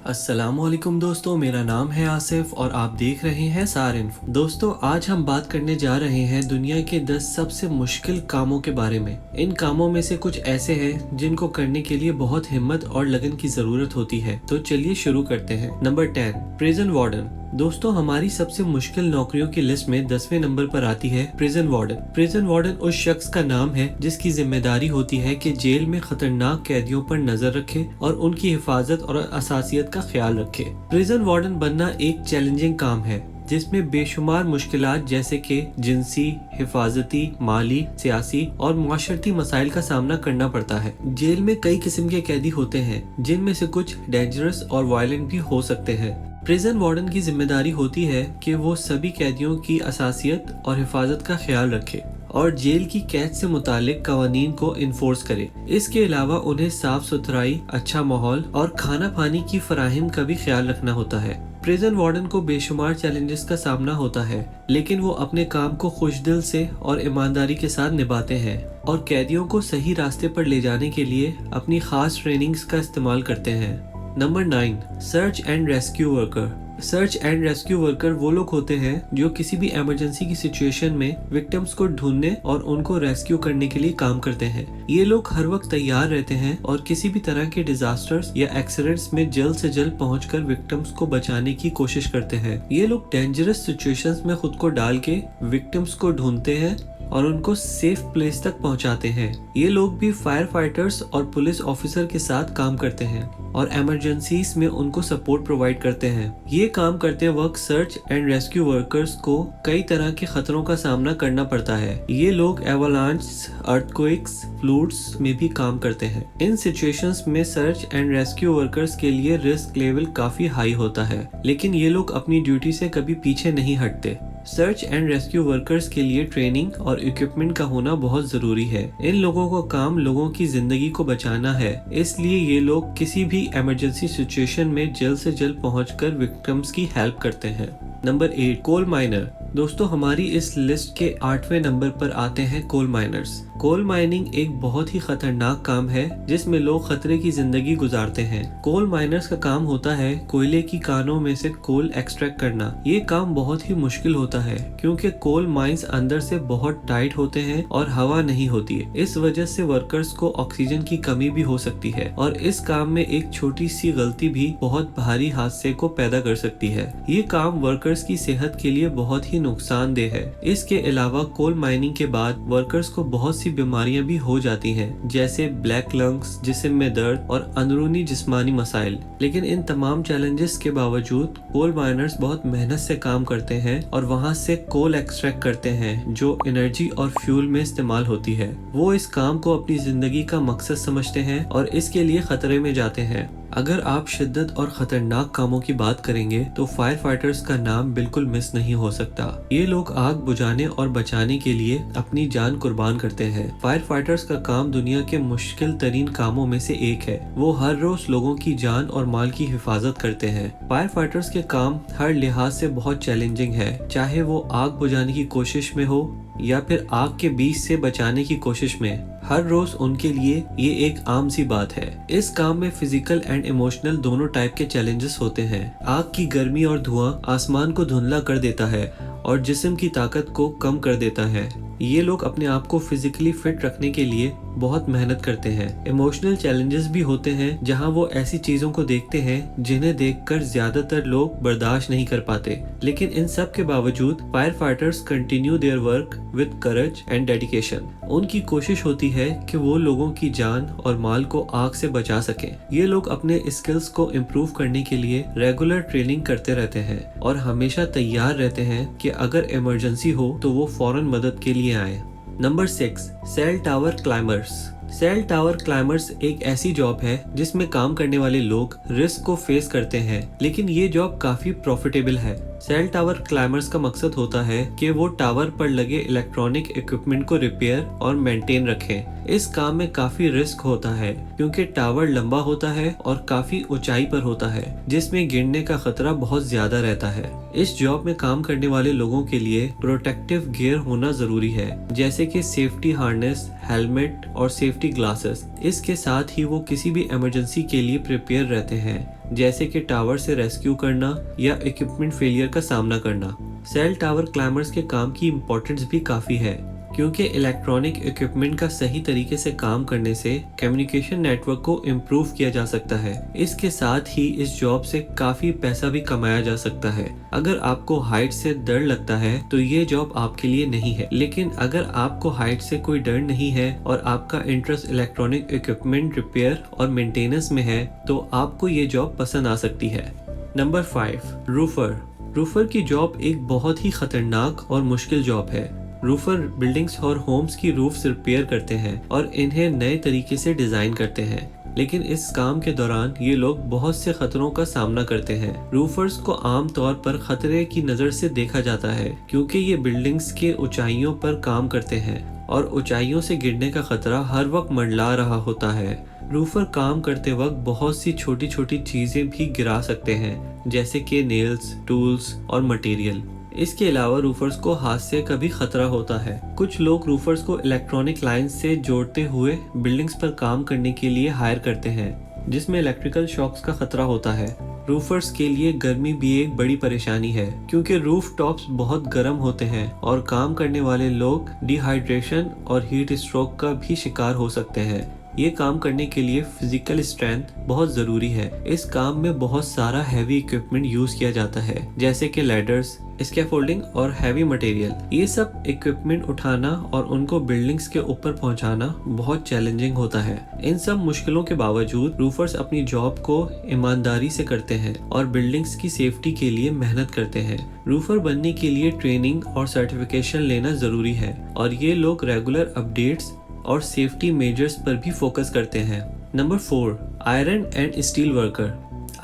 अस्सलामुअलैकुम दोस्तों, मेरा नाम है आसिफ और आप देख रहे हैं सार इन्फो। दोस्तों, आज हम बात करने जा रहे हैं दुनिया के 10 सबसे मुश्किल कामों के बारे में। इन कामों में से कुछ ऐसे हैं जिनको करने के लिए बहुत हिम्मत और लगन की जरूरत होती है। तो चलिए शुरू करते हैं। Number 10, prison warden. दोस्तों, हमारी सबसे मुश्किल नौकरियों की लिस्ट में 10वें नंबर पर आती है प्रिजन वार्डन। प्रिजन वार्डन उस शख्स का नाम है जिसकी जिम्मेदारी होती है कि जेल में खतरनाक कैदियों पर नजर रखे और उनकी हिफाजत और असासियत का ख्याल रखे। प्रिजन वार्डन बनना एक चैलेंजिंग काम है जिसमें बेशुमार मुश्किलात जैसे कि जिनसी, हिफाजती, माली, सियासी और माशरती मसाइल का सामना करना पड़ता है। जेल में कई किस्म के कैदी होते हैं जिनमें से कुछ डेंजरस और वायलेंट भी हो सकते हैं। प्रिजन वार्डन की जिम्मेदारी होती है कि वो सभी कैदियों की असासियत और हिफाजत का ख्याल रखे और जेल की कैद से मुतालिक कवानीन को इन्फोर्स करे। इसके अलावा उन्हें साफ सुथराई, अच्छा माहौल और खाना पानी की फराहम का भी ख्याल रखना होता है। प्रिजन वार्डन को बेशुमार चैलेंजेस का सामना होता है, लेकिन वो अपने काम को खुशदिल से और ईमानदारी के साथ निभाते हैं और कैदियों को सही रास्ते पर ले जाने के लिए अपनी खास ट्रेनिंग्स का इस्तेमाल करते हैं। Number 9, search and rescue worker. Search and rescue worker वो लोग होते हैं जो किसी भी इमरजेंसी की सिचुएशन में विक्टिम्स को ढूंढने और उनको रेस्क्यू करने के लिए काम करते हैं। ये लोग हर वक्त तैयार रहते हैं और किसी भी तरह के डिजास्टर्स या एक्सीडेंट्स में जल्द से जल्द पहुंचकर विक्टिम्स को बचाने की कोशिश करते हैं। ये लोग डेंजरस सिचुएशंस में खुद को डाल के विक्टिम्स को ढूंढते हैं और उनको सेफ प्लेस तक पहुंचाते हैं। ये लोग भी फायर फाइटर्स और पुलिस ऑफिसर के साथ काम करते हैं और इमरजेंसीज में उनको सपोर्ट प्रोवाइड करते हैं। ये काम करते वक्त सर्च एंड रेस्क्यू वर्कर्स को कई तरह के खतरों का सामना करना पड़ता है। ये लोग एवलांच, अर्थक्वेक्स, फ्लूड्स में भी काम करते हैं। इन सिचुएशंस में सर्च एंड रेस्क्यू वर्कर्स के लिए रिस्क लेवल काफी हाई होता है, लेकिन ये लोग अपनी ड्यूटी से कभी पीछे नहीं हटते। सर्च एंड रेस्क्यू वर्कर्स के लिए ट्रेनिंग और इक्विपमेंट का होना बहुत जरूरी है। इन लोगों का काम लोगों की जिंदगी को बचाना है, इसलिए ये लोग किसी भी इमरजेंसी सिचुएशन में जल्द से जल्द पहुंचकर विक्टिम्स की हेल्प करते हैं। नंबर 8, कोल माइनर। दोस्तों, हमारी इस लिस्ट के 8वें नंबर पर आते हैं कोल माइनर्स। कोल माइनिंग एक बहुत ही खतरनाक काम है जिसमें लोग खतरे की जिंदगी गुजारते हैं। कोल माइनर्स का काम होता है कोयले की कानों में से कोल एक्सट्रैक्ट करना। ये काम बहुत ही मुश्किल होता है क्योंकि कोल माइंस अंदर से बहुत टाइट होते हैं और हवा नहीं होती है। इस वजह से वर्कर्स को ऑक्सीजन की कमी भी हो सकती है और इस काम में एक छोटी सी गलती भी बहुत भारी हादसे को पैदा कर सकती है। ये काम वर्कर्स की सेहत के लिए बहुत ही नुकसानदेह है। इसके अलावा कोल माइनिंग के बाद वर्कर्स को बहुत सी बीमारियां भी हो जाती हैं, जैसे ब्लैक लंग्स, जिस्म में दर्द और अंदरूनी जिस्मानी मसाइल। लेकिन इन तमाम चैलेंजेस के बावजूद कोल माइनर्स बहुत मेहनत से काम करते हैं और वहां से कोल एक्सट्रैक्ट करते हैं जो एनर्जी और फ्यूल में इस्तेमाल होती है। वो इस काम को अपनी जिंदगी का मकसद समझते हैं और इसके लिए खतरे में जाते हैं। अगर आप शिद्दत और खतरनाक कामों की बात करेंगे तो फायर फाइटर्स का नाम बिल्कुल मिस नहीं हो सकता। ये लोग आग बुझाने और बचाने के लिए अपनी जान कुर्बान करते हैं। फायर फाइटर्स का काम दुनिया के मुश्किल तरीन कामों में से एक है। वो हर रोज लोगों की जान और माल की हिफाजत करते हैं। फायर फाइटर्स के काम हर लिहाज से बहुत चैलेंजिंग है, चाहे वो आग बुझाने की कोशिश में हो या फिर आग के बीच से बचाने की कोशिश में। हर रोज उनके लिए ये एक आम सी बात है। इस काम में फिजिकल एंड इमोशनल दोनों टाइप के चैलेंजेस होते हैं। आग की गर्मी और धुआं आसमान को धुंधला कर देता है और जिस्म की ताकत को कम कर देता है। ये लोग अपने आप को फिजिकली फिट रखने के लिए बहुत मेहनत करते हैं। इमोशनल चैलेंजेस भी होते हैं जहां वो ऐसी चीजों को देखते हैं जिन्हें देखकर ज्यादातर लोग बर्दाश्त नहीं कर पाते। लेकिन इन सब के बावजूद fire fighters continue their work with courage and dedication. उनकी कोशिश होती है कि वो लोगों की जान और माल को आग से बचा सकें। ये लोग अपने स्किल्स को इम्प्रूव करने के लिए रेगुलर ट्रेनिंग करते रहते हैं और हमेशा तैयार रहते हैं कि अगर इमरजेंसी हो तो वो फौरन मदद के लिए आए। Number 6, cell tower climbers. Cell tower climbers एक ऐसी जॉब है जिसमें काम करने वाले लोग रिस्क को फेस करते हैं, लेकिन ये जॉब काफी प्रॉफिटेबल है। सेल टावर क्लाइंबर्स का मकसद होता है कि वो टावर पर लगे इलेक्ट्रॉनिक इक्विपमेंट को रिपेयर और मेंटेन रखें। इस काम में काफी रिस्क होता है क्योंकि टावर लंबा होता है और काफी ऊंचाई पर होता है जिसमें गिरने का खतरा बहुत ज्यादा रहता है। इस जॉब में काम करने वाले लोगों के लिए प्रोटेक्टिव गियर होना जरूरी है, जैसे कि सेफ्टी हार्नेस, हेलमेट और सेफ्टी ग्लासेस। इसके साथ ही वो किसी भी इमरजेंसी के लिए प्रिपेयर रहते हैं। जैसे कि टावर से रेस्क्यू करना या इक्विपमेंट फेलियर का सामना करना। सेल टावर क्लाइंबर्स के काम की इम्पोर्टेंस भी काफ़ी है, क्योंकि इलेक्ट्रॉनिक इक्विपमेंट का सही तरीके से काम करने से कम्युनिकेशन नेटवर्क को इम्प्रूव किया जा सकता है। इसके साथ ही इस जॉब से काफ़ी पैसा भी कमाया जा सकता है। अगर आपको हाइट से डर लगता है तो ये जॉब आपके लिए नहीं है, लेकिन अगर आपको हाइट से कोई डर नहीं है और आपका इंटरेस्ट इलेक्ट्रॉनिक इक्विपमेंट रिपेयर और मेंटेनेंस में है तो आपको ये जॉब पसंद आ सकती है। नंबर 5, रूफर। रूफर की जॉब एक बहुत ही खतरनाक और मुश्किल जॉब है। रूफर बिल्डिंग्स और होम्स की रूफ्स रिपेयर करते हैं और इन्हें नए तरीके से डिजाइन करते हैं, लेकिन इस काम के दौरान ये लोग बहुत से खतरों का सामना करते हैं। रूफर्स को आमतौर पर खतरे की नज़र से देखा जाता है, क्योंकि ये बिल्डिंग्स के ऊंचाइयों पर काम करते हैं और ऊंचाइयों से गिरने का खतरा हर वक्त मंडला रहा होता है। रूफर काम करते वक्त बहुत सी छोटी छोटी चीजें भी गिरा सकते हैं, जैसे कि नेल्स, टूल्स और मटेरियल। इसके अलावा रूफर्स को हाथ से कभी खतरा होता है। कुछ लोग रूफर्स को इलेक्ट्रॉनिक लाइन से जोड़ते हुए बिल्डिंग्स पर काम करने के लिए हायर करते हैं, जिसमें इलेक्ट्रिकल शॉक्स का खतरा होता है। रूफर्स के लिए गर्मी भी एक बड़ी परेशानी है, क्योंकि रूफ टॉप्स बहुत गर्म होते हैं और काम करने वाले लोग डिहाइड्रेशन और हीट स्ट्रोक का भी शिकार हो सकते हैं। ये काम करने के लिए फिजिकल स्ट्रेंथ बहुत जरूरी है। इस काम में बहुत सारा हैवी इक्विपमेंट यूज किया जाता है, जैसे कि लैडर्स, स्कैफोल्डिंग और हैवी मटेरियल। ये सब इक्विपमेंट उठाना और उनको बिल्डिंग्स के ऊपर पहुंचाना बहुत चैलेंजिंग होता है। इन सब मुश्किलों के बावजूद रूफर्स अपनी जॉब को ईमानदारी से करते हैं और बिल्डिंग्स की सेफ्टी के लिए मेहनत करते हैं। रूफर बनने के लिए ट्रेनिंग और सर्टिफिकेशन लेना जरूरी है और ये लोग रेगुलर अपडेट्स और सेफ्टी मेजर्स पर भी फोकस करते हैं। Number 4, iron and steel worker.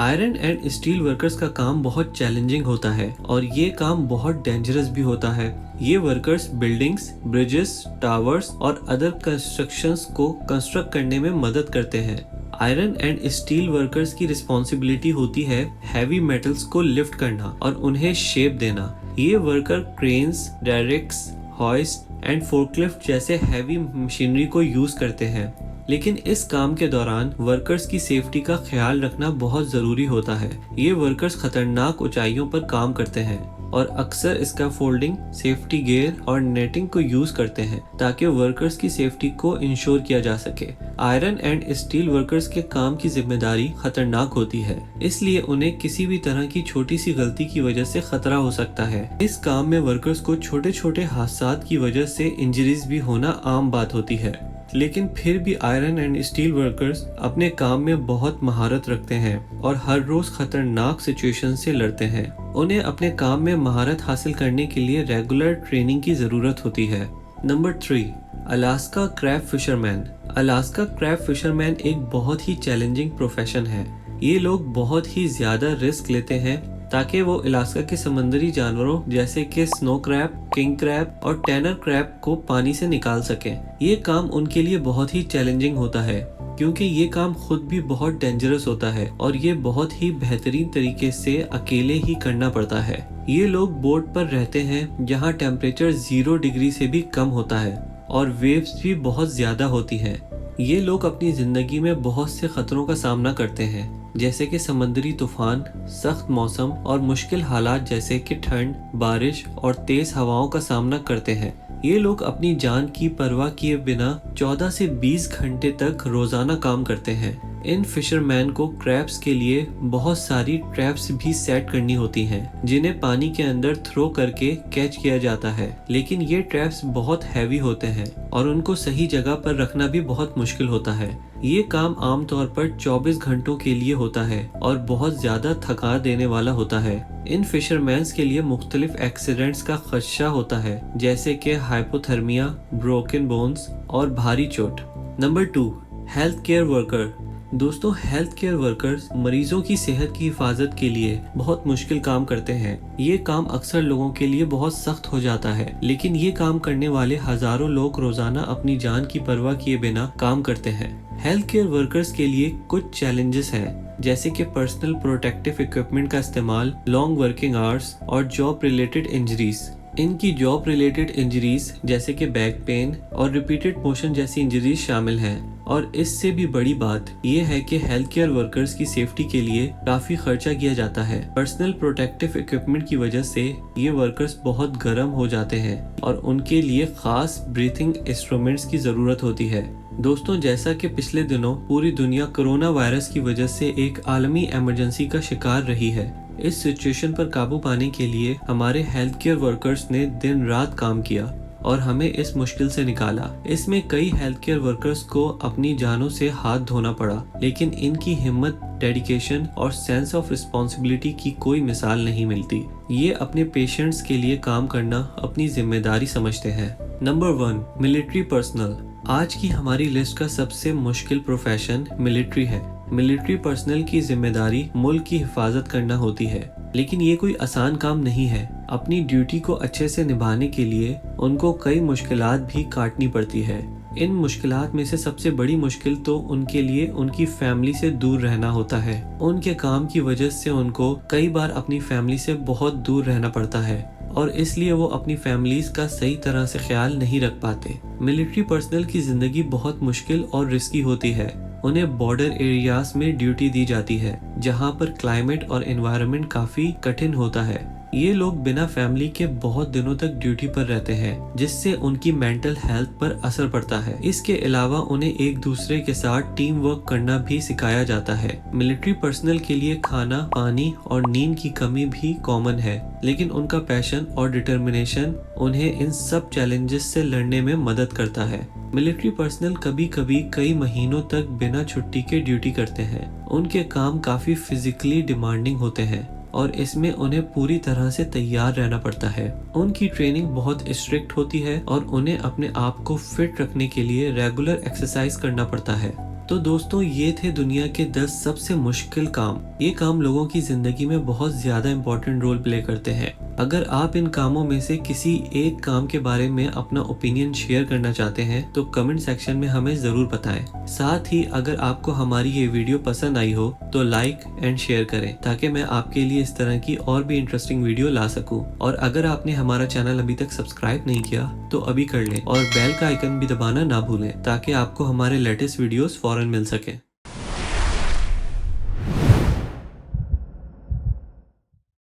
Iron and steel workers का काम बहुत चैलेंजिंग होता है और ये काम बहुत डेंजरस भी होता है। ये वर्कर्स बिल्डिंग्स, ब्रिजेस, टावर्स और अदर कंस्ट्रक्शंस को कंस्ट्रक्ट करने में मदद करते हैं। आयरन एंड स्टील वर्कर्स की रिस्पॉन्सिबिलिटी होती है हैवी मेटल्स को लिफ्ट करना और उन्हें शेप देना। ये worker cranes, directs, hoist and forklift जैसे हैवी मशीनरी को यूज करते हैं, लेकिन इस काम के दौरान वर्कर्स की सेफ्टी का ख्याल रखना बहुत जरूरी होता है। ये वर्कर्स खतरनाक ऊंचाइयों पर काम करते हैं और अक्सर इसका फोल्डिंग, सेफ्टी गियर और नेटिंग को यूज करते हैं ताकि वर्कर्स की सेफ्टी को इंश्योर किया जा सके। आयरन एंड स्टील वर्कर्स के काम की जिम्मेदारी खतरनाक होती है, इसलिए उन्हें किसी भी तरह की छोटी सी गलती की वजह से खतरा हो सकता है। इस काम में वर्कर्स को छोटे छोटे हादसा की वजह से इंजरीज भी होना आम बात होती है, लेकिन फिर भी आयरन एंड स्टील वर्कर्स अपने काम में बहुत महारत रखते हैं और हर रोज खतरनाक सिचुएशन से लड़ते हैं। उन्हें अपने काम में महारत हासिल करने के लिए रेगुलर ट्रेनिंग की जरूरत होती है। Number 3, Alaska crab fisherman. Alaska crab fisherman एक बहुत ही चैलेंजिंग प्रोफेशन है। ये लोग बहुत ही ज्यादा रिस्क लेते हैं ताकि वो अलास्का के समुद्री जानवरों जैसे कि स्नो क्रैब, किंग क्रैब और टैनर क्रैब को पानी से निकाल सकें। ये काम उनके लिए बहुत ही चैलेंजिंग होता है, क्योंकि ये काम खुद भी बहुत डेंजरस होता है और ये बहुत ही बेहतरीन तरीके से अकेले ही करना पड़ता है। ये लोग बोट पर रहते हैं जहाँ टेम्परेचर 0 डिग्री से भी कम होता है और वेव्स भी बहुत ज्यादा होती हैं। ये लोग अपनी जिंदगी में बहुत से खतरों का सामना करते हैं, जैसे कि समुद्री तूफान, सख्त मौसम और मुश्किल हालात जैसे कि ठंड, बारिश और तेज हवाओं का सामना करते हैं। ये लोग अपनी जान की परवाह किए बिना 14 से 20 घंटे तक रोजाना काम करते हैं। इन फिशरमैन को क्रैब्स के लिए बहुत सारी ट्रैप्स भी सेट करनी होती हैं, जिन्हें पानी के अंदर थ्रो करके कैच किया जाता है, लेकिन ये ट्रैप्स बहुत हैवी होते हैं और उनको सही जगह पर रखना भी बहुत मुश्किल होता है। ये काम आमतौर पर 24 घंटों के लिए होता है और बहुत ज्यादा थका देने वाला होता है। इन फिशरमैन्स के लिए मुख्तलिफ एक्सीडेंट्स का खदशा होता है, जैसे कि हाइपोथर्मिया, ब्रोकन बोन्स और भारी चोट। Number 2, health care worker. दोस्तों, हेल्थ केयर वर्कर्स मरीजों की सेहत की हिफाजत के लिए बहुत मुश्किल काम करते हैं। ये काम अक्सर लोगों के लिए बहुत सख्त हो जाता है, लेकिन ये काम करने वाले हजारों लोग रोजाना अपनी जान की परवाह किए बिना काम करते हैं। हेल्थ केयर वर्कर्स के लिए कुछ चैलेंजेस हैं, जैसे कि पर्सनल प्रोटेक्टिव इक्विपमेंट का इस्तेमाल, लॉन्ग वर्किंग आवर्स और जॉब रिलेटेड इंजरीज। इनकी जॉब रिलेटेड इंजरीज जैसे कि बैक पेन और रिपीटेड मोशन जैसी इंजरीज शामिल हैं। और इससे भी बड़ी बात यह है कि हेल्थ केयर वर्कर्स की सेफ्टी के लिए काफी खर्चा किया जाता है। पर्सनल प्रोटेक्टिव इक्विपमेंट की वजह से ये वर्कर्स बहुत गर्म हो जाते हैं और उनके लिए खास ब्रीथिंग इंस्ट्रूमेंट्स की जरूरत होती है। दोस्तों, जैसा कि पिछले दिनों पूरी दुनिया कोरोना वायरस की वजह से एक आलमी इमरजेंसी का शिकार रही है, इस सिचुएशन पर काबू पाने के लिए हमारे हेल्थ केयर वर्कर्स ने दिन रात काम किया और हमें इस मुश्किल से निकाला। इसमें कई हेल्थ केयर वर्कर्स को अपनी जानों से हाथ धोना पड़ा, लेकिन इनकी हिम्मत, डेडिकेशन और सेंस ऑफ रिस्पॉन्सिबिलिटी की कोई मिसाल नहीं मिलती। ये अपने पेशेंट्स के लिए काम करना अपनी जिम्मेदारी समझते हैं। Number 1, military personnel. आज की हमारी लिस्ट का सबसे मुश्किल प्रोफेशन मिलिट्री है। मिलिट्री पर्सनल की जिम्मेदारी मुल्क की हिफाजत करना होती है, लेकिन ये कोई आसान काम नहीं है। अपनी ड्यूटी को अच्छे से निभाने के लिए उनको कई मुश्किलात भी काटनी पड़ती है। इन मुश्किलात में से सबसे बड़ी मुश्किल तो उनके लिए उनकी फैमिली से दूर रहना होता है। उनके काम की वजह से उनको कई बार अपनी फैमिली से बहुत दूर रहना पड़ता है और इसलिए वो अपनी फैमिलीज का सही तरह से ख्याल नहीं रख पाते। मिलिट्री पर्सनल की जिंदगी बहुत मुश्किल और रिस्की होती है। उन्हें बॉर्डर एरियाज में ड्यूटी दी जाती है, जहां पर क्लाइमेट और एनवायरनमेंट काफी कठिन होता है। ये लोग बिना फैमिली के बहुत दिनों तक ड्यूटी पर रहते हैं, जिससे उनकी मेंटल हेल्थ पर असर पड़ता है। इसके अलावा उन्हें एक दूसरे के साथ टीम वर्क करना भी सिखाया जाता है। मिलिट्री पर्सनल के लिए खाना, पानी और नींद की कमी भी कॉमन है, लेकिन उनका पैशन और डिटर्मिनेशन उन्हें इन सब चैलेंजेस से लड़ने में मदद करता है। मिलिट्री पर्सनल कभी कभी कई महीनों तक बिना छुट्टी के ड्यूटी करते हैं। उनके काम काफी फिजिकली डिमांडिंग होते हैं और इसमें उन्हें पूरी तरह से तैयार रहना पड़ता है। उनकी ट्रेनिंग बहुत स्ट्रिक्ट होती है और उन्हें अपने आप को फिट रखने के लिए रेगुलर एक्सरसाइज करना पड़ता है। तो दोस्तों, ये थे दुनिया के 10 सबसे मुश्किल काम। ये काम लोगों की जिंदगी में बहुत ज्यादा इम्पोर्टेंट रोल प्ले करते हैं। अगर आप इन कामों में से किसी एक काम के बारे में अपना ओपिनियन शेयर करना चाहते हैं तो कमेंट सेक्शन में हमें जरूर बताएं। साथ ही अगर आपको हमारी ये वीडियो पसंद आई हो तो लाइक एंड शेयर करें, ताकि मैं आपके लिए इस तरह की और भी इंटरेस्टिंग वीडियो ला सकूं। और अगर आपने हमारा चैनल अभी तक सब्सक्राइब नहीं किया तो अभी कर लें और बेल का आइकन भी दबाना ना भूलें, ताकि आपको हमारे लेटेस्ट वीडियोस फौरन मिल सके।